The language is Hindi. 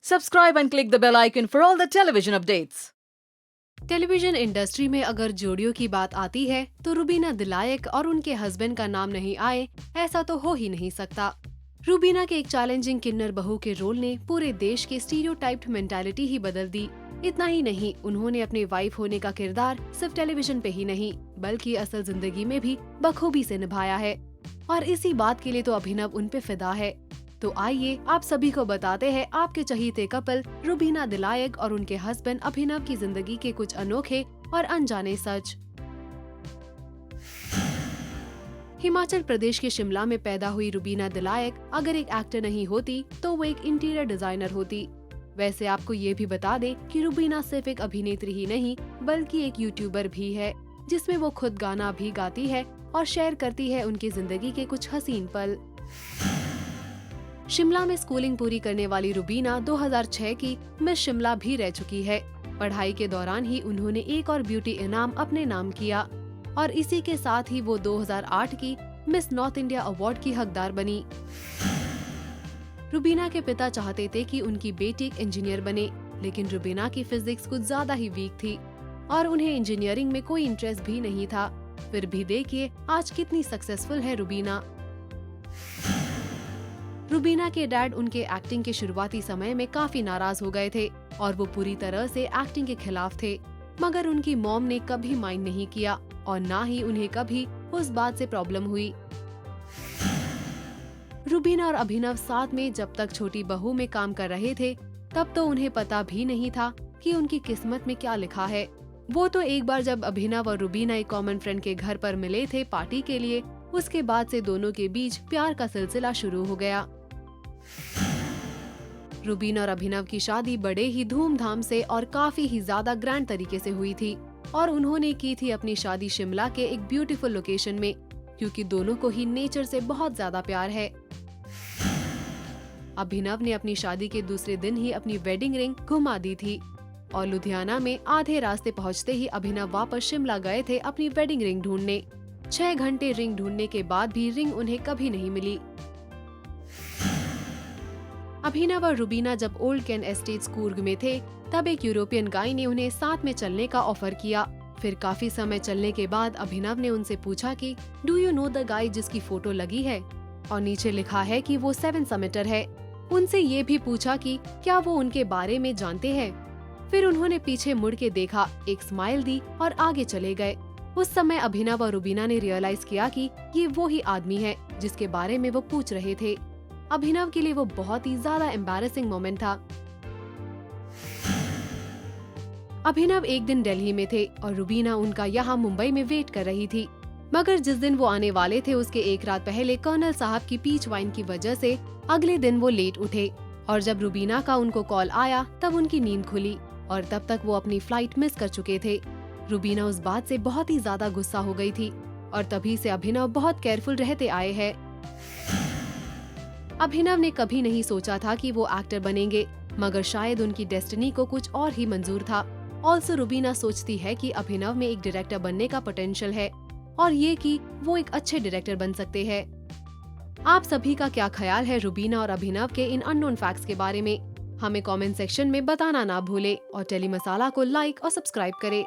Subscribe and click the bell icon for all the television updates. Television industry में अगर जोड़ियों की बात आती है तो रुबीना दिलायक और उनके हस्बैंड का नाम नहीं आए ऐसा तो हो ही नहीं सकता। रुबीना के एक चैलेंजिंग किन्नर बहू के रोल ने पूरे देश की स्टीरियोटाइप्ड मेंटालिटी ही बदल दी। इतना ही नहीं, उन्होंने अपनी वाइफ होने का किरदार सिर्फ टेलीविजन पे ही नहीं बल्कि असल जिंदगी में भी बखूबी से निभाया है और इसी बात के लिए तो अभिनव उन पे फिदा है। तो आइए आप सभी को बताते हैं आपके चहीते कपल रुबीना दिलायक और उनके हस्बैंड अभिनव की जिंदगी के कुछ अनोखे और अनजाने सच। हिमाचल प्रदेश के शिमला में पैदा हुई रुबीना दिलायक अगर एक एक्टर नहीं होती तो वो एक इंटीरियर डिजाइनर होती। वैसे आपको ये भी बता दें कि रुबीना सिर्फ एक अभिनेत्री ही नहीं बल्कि एक यूट्यूबर भी है, जिसमें वो खुद गाना भी गाती है और शेयर करती है उनकी जिंदगी के कुछ हसीन पल। शिमला में स्कूलिंग पूरी करने वाली रुबीना 2006 की मिस शिमला भी रह चुकी है। पढ़ाई के दौरान ही उन्होंने एक और ब्यूटी इनाम अपने नाम किया और इसी के साथ ही वो 2008 की मिस नॉर्थ इंडिया अवार्ड की हकदार बनी। रुबीना के पिता चाहते थे कि उनकी बेटी एक इंजीनियर बने, लेकिन रुबीना की फिजिक्स कुछ ज्यादा ही वीक थी और उन्हें इंजीनियरिंग में कोई इंटरेस्ट भी नहीं था। फिर भी देखिए आज कितनी सक्सेसफुल है रुबीना। रुबीना के डैड उनके एक्टिंग के शुरुआती समय में काफी नाराज हो गए थे और वो पूरी तरह से एक्टिंग के खिलाफ थे, मगर उनकी मॉम ने कभी माइंड नहीं किया और ना ही उन्हें कभी उस बात से प्रॉब्लम हुई। रुबीना और अभिनव साथ में जब तक छोटी बहू में काम कर रहे थे तब तो उन्हें पता भी नहीं था कि उनकी किस्मत में क्या लिखा है। वो तो एक बार जब अभिनव और रुबीना एक कॉमन फ्रेंड के घर पर मिले थे पार्टी के लिए, उसके बाद से दोनों के बीच प्यार का सिलसिला शुरू हो गया। रुबीना और अभिनव की शादी बड़े ही धूमधाम से और काफी ही ज्यादा ग्रैंड तरीके से हुई थी और उन्होंने की थी अपनी शादी शिमला के एक ब्यूटीफुल लोकेशन में, क्योंकि दोनों को ही नेचर से बहुत ज्यादा प्यार है। अभिनव ने अपनी शादी के दूसरे दिन ही अपनी वेडिंग रिंग घुमा दी थी और लुधियाना में आधे रास्ते पहुंचते ही अभिनव वापस शिमला गए थे अपनी वेडिंग रिंग ढूंढने। 6 घंटे रिंग ढूंढने के बाद भी रिंग उन्हें कभी नहीं मिली। अभिनव और रुबीना जब ओल्ड कैन एस्टेट कूर्ग में थे तब एक यूरोपियन गाय ने उन्हें साथ में चलने का ऑफर किया। फिर काफी समय चलने के बाद अभिनव ने उनसे पूछा कि do you know the guy जिसकी फोटो लगी है और नीचे लिखा है कि वो 7 समिटर है। उनसे ये भी पूछा कि क्या वो उनके बारे में जानते हैं। फिर उन्होंने पीछे मुड़ के देखा, एक स्माइल दी और आगे चले गए। उस समय अभिनव और रुबीना ने रियलाइज किया कि ये वो ही आदमी है जिसके बारे में वो पूछ रहे थे। अभिनव के लिए वो बहुत ही ज्यादा एम्बैरेसिंग मोमेंट था। अभिनव एक दिन दिल्ली में थे और रुबीना उनका यहाँ मुंबई में वेट कर रही थी, मगर जिस दिन वो आने वाले थे उसके एक रात पहले कर्नल साहब की पीच वाइन की वजह से अगले दिन वो लेट उठे और जब रुबीना का उनको कॉल आया तब उनकी नींद खुली और तब तक वो अपनी फ्लाइट मिस कर चुके थे। रुबीना उस बात से बहुत ही ज्यादा गुस्सा हो गई थी और तभी से अभिनव बहुत केयरफुल रहते आए हैं। अभिनव ने कभी नहीं सोचा था कि वो एक्टर बनेंगे, मगर शायद उनकी डेस्टिनी को कुछ और ही मंजूर था। ऑल्सो रुबीना सोचती है कि अभिनव में एक डायरेक्टर बनने का पोटेंशियल है और ये कि वो एक अच्छे डायरेक्टर बन सकते हैं। आप सभी का क्या ख्याल है रुबीना और अभिनव के इन अननोन फैक्ट्स के बारे में? हमें कमेंट सेक्शन में बताना ना भूले और टेली मसाला को लाइक और सब्सक्राइब करें।